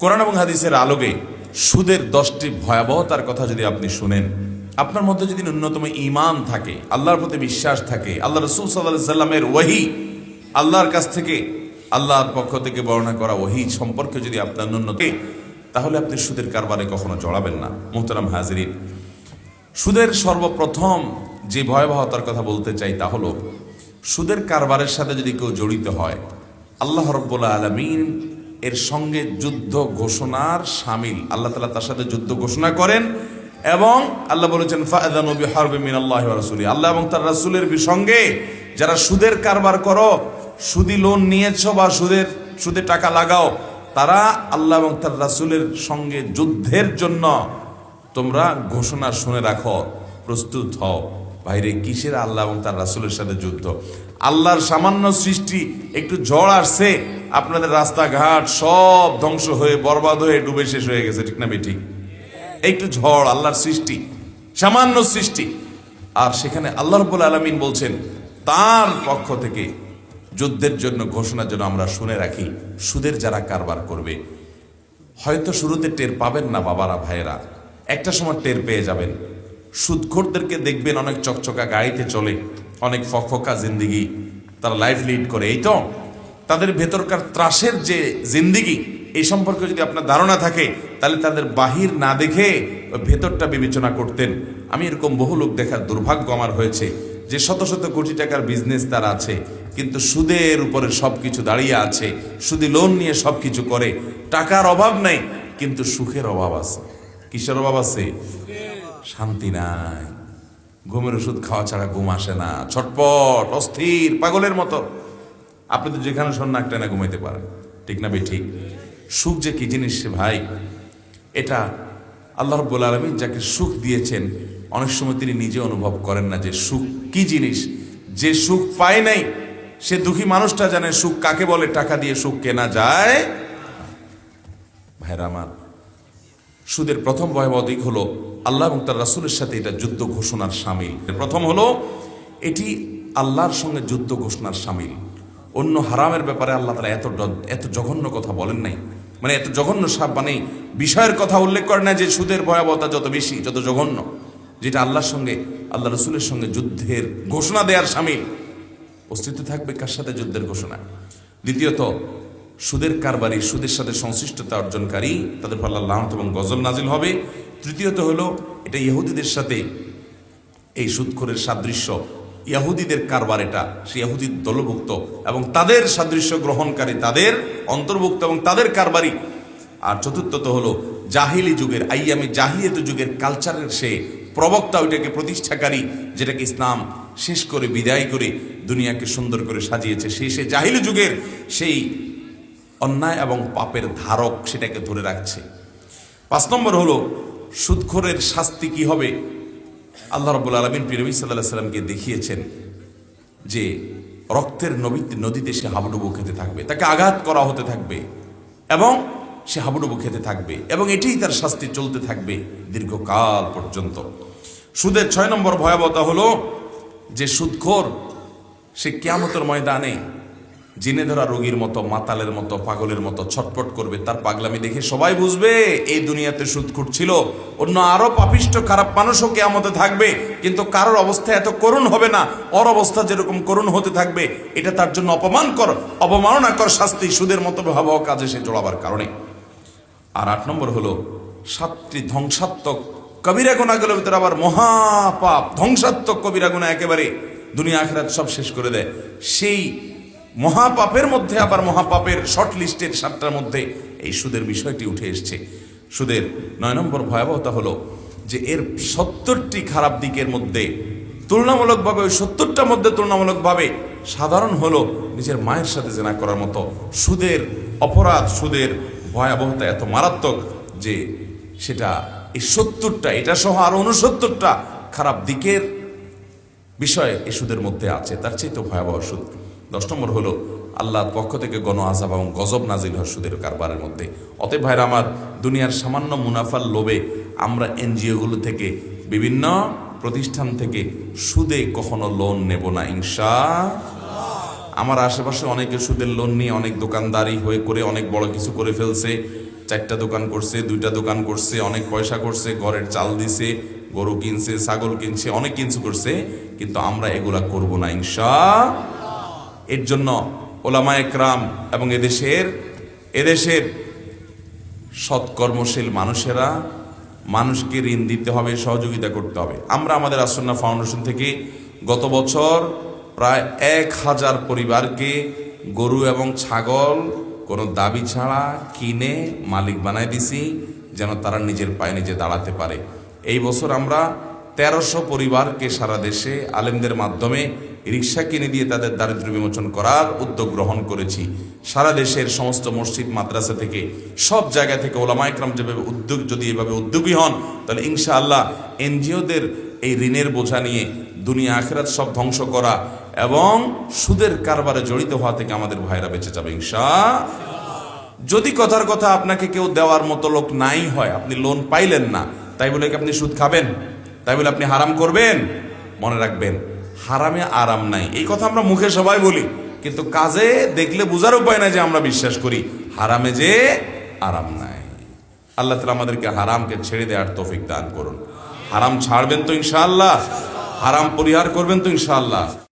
কোরআন এবং হাদিসের আলোকে সুদের 10টি ভয়াবহতার কথা যদি আপনি শুনেন, আপনার মধ্যে যদি ন্যূনতম ঈমান থাকে, আল্লাহর প্রতি বিশ্বাস থাকে, আল্লাহ রাসূল সাল্লাল্লাহু আলাইহি সাল্লামের ওহী, আল্লাহর কাছ থেকে আল্লাহর পক্ষ থেকে বর্ণনা করা ওহী সম্পর্কে যদি আপনার ন্যূনতম, তাহলে আপনি সুদের কারবারে কখনো জড়াবেন না। মুহতারাম হাজিরিন, সুদের সর্বপ্রথম যে ভয়াবহতার কথা বলতে চাই তা হলো, সুদের কারবারের সাথে যদি কেউ জড়িত হয়, আল্লাহ রাব্বুল আলামিন এর সঙ্গে যুদ্ধ ঘোষণার শামিল। আল্লাহ তাআলা তার সাথে যুদ্ধ ঘোষণা করেন এবং আল্লাহ বলেছেন ফাআযানু বিহারবিন মিনাল্লাহি ওয়া রাসূলিহি। আল্লাহ এবং তার রাসূলের সঙ্গে যারা সুদের কারবার করো, সুদি লোন নিয়েছো বা সুদে টাকা লাগাও, তারা আল্লাহ এবং তার রাসূলের সঙ্গে যুদ্ধের জন্য তোমরা ঘোষণা শুনে রাখো, প্রস্তুত হও। বাইরে কিসের আল্লাহ এবং তার রাসূলের সাথে যুদ্ধ? আল্লাহর সামান্য সৃষ্টি, একটু ঝড় আসছে, আপনাদের রাস্তাঘাট সব ধ্বংস হয়ে বরবাদ হয়ে ডুবে শেষ হয়ে গেছে, ঠিক না বেঠিক? একটু ঝড়, আল্লাহর সৃষ্টি, সামান্য সৃষ্টি, আর সেখানে আল্লাহ রাব্বুল আলামিন বলছেন তার পক্ষ থেকে যুদ্ধের জন্য ঘোষণার জন্য আমরা শুনে রাখি। সুদের যারা কারবার করবে, হয়তো শুরুতে টের পাবেন না বাবারা ভাইয়েরা, একটা সময় টের পেয়ে যাবেন। সুদখোরদেরকে দেখবেন অনেক চকচকা গাড়িতে চলে, অনেক ফকফকা জিন্দিগি, তারা লাইফ লিড করে, এই তো তাদের ভেতরকার ত্রাসের যে জিন্দিগি, এই সম্পর্কে যদি আপনার ধারণা থাকে, তাহলে তাদের বাহির না দেখে ভেতরটা বিবেচনা করতেন। আমি এরকম বহু লোক দেখার দুর্ভাগ্য আমার হয়েছে, যে শত শত কোটি টাকার বিজনেস তার আছে, কিন্তু সুদের উপরে সব কিছু দাঁড়িয়ে আছে, সুদি লোন নিয়ে সব কিছু করে, টাকার অভাব নাই কিন্তু সুখের অভাব আছে। কিসের অভাব আছে? শান্তি নাই, ঘুমের ওষুধ খাওয়া ছাড়া ঘুম আসে না, ছটপট, অস্থির, পাগলের মতো। আপনি তো যেখানে শোন না একটা না ঘুমাইতে পারেন, ঠিক না ঠিক? সুখ যে কি জিনিস ভাই, এটা আল্লাহ রাব্বুল আলামিন যাকে সুখ দিয়েছেন, অনেক সময় তিনি নিজে অনুভব করেন না যে সুখ কি জিনিস। যে সুখ পায় নাই সে দুঃখী মানুষটা জানে সুখ কাকে বলে। টাকা দিয়ে সুখ কেনা যায়? ভাইরা আমার, সুদের প্রথম ভয়াবহ দিক হলো আল্লাহ এবং তার রাসূলের সাথে এটা যুদ্ধ ঘোষণার শামিল। প্রথম হলো এটি আল্লাহর সঙ্গে যুদ্ধ ঘোষণার শামিল। অন্য হারামের ব্যাপারে আল্লাহ তাআলা এত জঘন্য কথা বলেন নাই, মানে এত জঘন্য মানে বিষয়ের কথা উল্লেখ করে না যে সুদের ভয়াবহতা যত বেশি, যত জঘন্য, যেটা আল্লাহর সঙ্গে আল্লাহ রাসূলের সঙ্গে যুদ্ধের ঘোষণা দেওয়ার শামিল। অস্তিত্ব থাকবে কার সাথে? যুদ্ধের ঘোষণা। দ্বিতীয়ত, সুদের কারবারি, সুদের সাথে সংশ্লিষ্টতা অর্জনকারী, তাদের উপর আল্লাহর লানত এবং গজব নাজিল হবে। তৃতীয়ত হলো এটা ইহুদিদের সাথে, এই সুদখোরের সাদৃশ্য, ইহুদিদের কারবার, এটা সে ইহুদির দলভুক্ত এবং তাদের সাদৃশ্য গ্রহণকারী, তাদের অন্তর্ভুক্ত এবং তাদের কারবারি। আর চতুর্থত হলো জাহিলি যুগের, আইয়ামে জাহিলিয়াত যুগের কালচারের সে প্রবক্তা, ওইটাকে প্রতিষ্ঠাকারী, যেটাকে ইসলাম শেষ করে বিদায় করে দুনিয়াকে সুন্দর করে সাজিয়েছে, সে জাহিলি যুগের সেই অন্যায় এবং পাপের ধারক, সেটাকে ধরে রাখছে। 5 নম্বর হলো সুদখোরের শাস্তি কি হবে। আল্লাহ রাব্বুল আলামিন প্রিয় নবী সাল্লাল্লাহু আলাইহি সাল্লামকে দেখিয়েছেন যে রক্তের নদীতে সে হাবুডুবু খেতে থাকবে, তাকে আঘাত করা হতে থাকবে এবং সে হাবুডুবু খেতে থাকবে, এবং এটাই তার শাস্তি চলতে থাকবে দীর্ঘকাল পর্যন্ত। সুদের 6 নম্বর ভয়াবহতা হলো যে সুদখোর সে কিয়ামতের ময়দানে জিনে ধরা রোগীর মতো, মাতালের মতো, পাগলের মতো ছটফট করবে। তার পাগলামি দেখে সবাই বুঝবে এই দুনিয়াতে সুদখোর ছিল, অন্য আরো পাপিষ্ট খারাপ মানুষও কিয়ামতে থাকবে, কিন্তু কারোর অবস্থা এত করুণ হবে না। ওর অবস্থা যেরকম করুণ হতে থাকবে, এটা তার জন্য অবমাননাকর শাস্তি, সুদের মতো ভয়াবহ কাজে সে জড়াবার কারণে। আর 8 নম্বর হলো 7টি ধ্বংসাত্মক কবিরা গুনাহগুলোর ভিতরে আবার মহাপাপ, ধ্বংসাত্মক কবিরা গুনাহ, একেবারে দুনিয়া আখিরাত সব শেষ করে দেয়। সেই মহাপাপের মধ্যে আবার মহাপাপের শর্ট লিস্টের 7টার মধ্যে এই সুদের বিষয়টি উঠে এসছে। সুদের 9 নম্বর ভয়াবহতা হলো যে এর 70টি খারাপ দিকের মধ্যে তুলনামূলকভাবে, ওই 70টার মধ্যে তুলনামূলকভাবে সাধারণ হলো নিজের মায়ের সাথে জেনা করার মতো। সুদের অপরাধ, সুদের ভয়াবহতা এত মারাত্মক যে সেটা এই 70টা, এটা সহ আরো 69টা খারাপ দিকের বিষয় এই সুদের মধ্যে আছে, তার চেয়ে তো ভয়াবহ সুদ। 10 নম্বর হলো আল্লাহর পক্ষ থেকে গণ আযাব এবং গজব নাজিল হয় সুদের কারবারের মধ্যে। অতএব ভাইরা আমার, দুনিয়ার সামান্য মুনাফার লোভে আমরা এনজিওগুলো থেকে, বিভিন্ন প্রতিষ্ঠান থেকে সুদে কখনো লোন নেব না ইনশাআল্লাহ। আমার আশেপাশে অনেকে সুদের লোন নিয়ে অনেক দোকানদারি হয়ে করে অনেক বড় কিছু করে ফেলছে। 4টা দোকান করছে, 2টা দোকান করছে, অনেক পয়সা করছে, ঘরের চাল দিছে, গরু কিনছে, ছাগল কিনছে, অনেক কিছু করছে, কিন্তু আমরা এগুলা করব না ইনশাআল্লাহ। এর জন্য ওলামায়ে কেরাম এবং এদেশের সৎকর্মশীল মানুষেরা মানুষকে ঋণ দিতে হবে, সহযোগিতা করতে হবে। আমরা আমাদের আসন্না ফাউন্ডেশন থেকে গত বছর প্রায় 1000 পরিবারকে গরু এবং ছাগল কোনো দাবি ছাড়া কিনে মালিক বানায় দিছি, যেন তারা নিজের পায়ে নিজে দাঁড়াতে পারে। এই বছর আমরা 1300 পরিবারকে সারা দেশে আলেমদের মাধ্যমে রিক্সা কিনে দিয়ে তাদের দারিদ্র্য বিমোচন করার উদ্যোগ গ্রহণ করেছি। সারা দেশের সমস্ত মসজিদ মাদ্রাসা থেকে, সব জায়গা থেকে ওলামায়ে কেরাম যেভাবে যদি এভাবে উদ্যোগী হন, তাহলে ইনশাআল্লাহ এনজিওদের এই ঋণের বোঝা নিয়ে দুনিয়া আখিরাত সব ধ্বংস করা এবং সুদের কারবারে জড়িত হওয়া থেকে আমাদের ভাইরা বেঁচে যাবে ইনশাআল্লাহ। যদি কথার কথা আপনাকে কেউ দেওয়ার মতো লোক নাই হয়, আপনি লোন পাইলেন না, তাই বলে কি আপনি সুদ খাবেন? তাই বলে আপনি হারাম করবেন? মনে রাখবেন, হারামে আরাম নাই। এই কথা আমরা মুখে সবাই বলি, কিন্তু কাজে দেখলে বোঝার উপায় নাই যে আমরা বিশ্বাস করি হারামে যে আরাম নাই। আল্লাহ তাআলা আমাদেরকে হারামকে ছেড়ে দেওয়ার তৌফিক দান করুন। হারাম ছাড়বেন তো ইনশাআল্লাহ? হারাম পরিহার করবেন তো ইনশাআল্লাহ?